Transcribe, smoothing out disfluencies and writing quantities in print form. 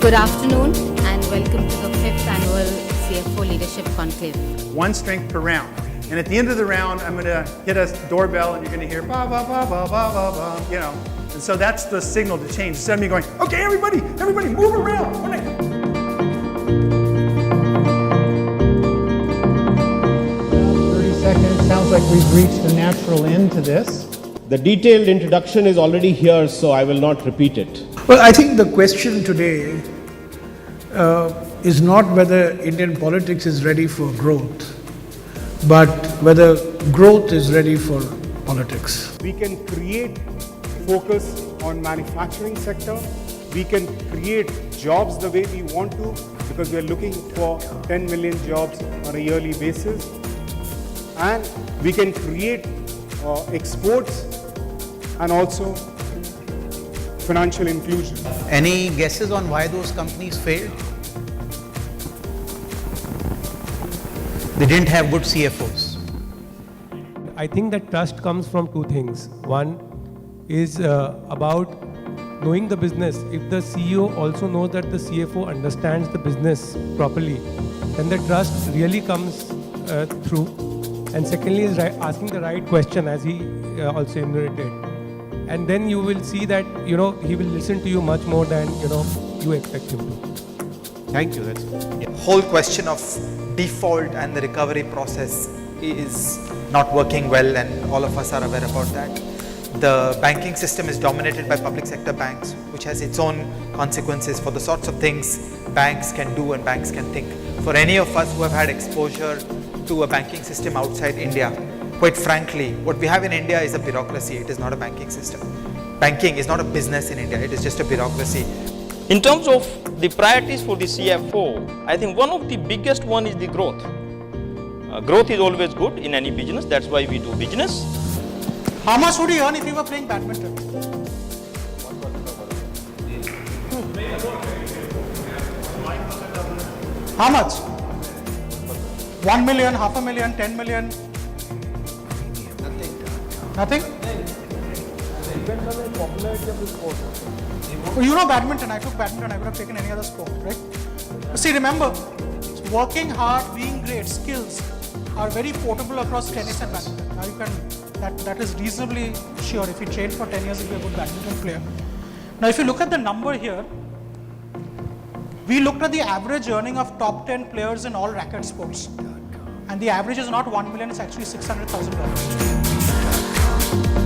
Good afternoon and welcome to the 5th annual CFO Leadership Conclave. One strength per round. And at the end of the round, I'm going to hit a doorbell and you're going to hear ba ba ba ba ba ba ba, you know. And so that's the signal to change. Instead of me going, okay, everybody move around. 30 seconds. Sounds like we've reached a natural end to this. The detailed introduction is already here, so I will not repeat it. Well, I think the question today is not whether Indian politics is ready for growth, but whether growth is ready for politics. We can create focus on manufacturing sector. We can create jobs the way we want to, because we are looking for 10 million jobs on a yearly basis. And we can create exports and also financial inclusion. Any guesses on why those companies failed? They didn't have good CFOs. I think that trust comes from two things. One is about knowing the business. If the CEO also knows that the CFO understands the business properly, then the trust really comes through. And secondly is asking the right question, as he also enumerated. And then you will see that, he will listen to you much more than, you expect him to. Thank you. That's Whole question of default and the recovery process is not working well, and all of us are aware about that. The banking system is dominated by public sector banks, which has its own consequences for the sorts of things banks can do and banks can think. For any of us who have had exposure to a banking system outside India, quite frankly, what we have in India is a bureaucracy. It is not a banking system. Banking is not a business in India. It is just a bureaucracy. In terms of the priorities for the CFO, I think one of the biggest one is the growth. Growth is always good in any business. That's why we do business. How much would you earn if you were playing badminton? How much? 1 million, half a million, 10 million? Nothing? Well, you know badminton. I took badminton. I would have taken any other sport, right? But see, remember, working hard, being great, skills are very portable across tennis and badminton. Now you can, that is reasonably sure. If you train for 10 years, you'll be a good badminton player. Now, if you look at the number here, we looked at the average earning of top 10 players in all racket sports. And the average is not 1 million, it's actually $600,000.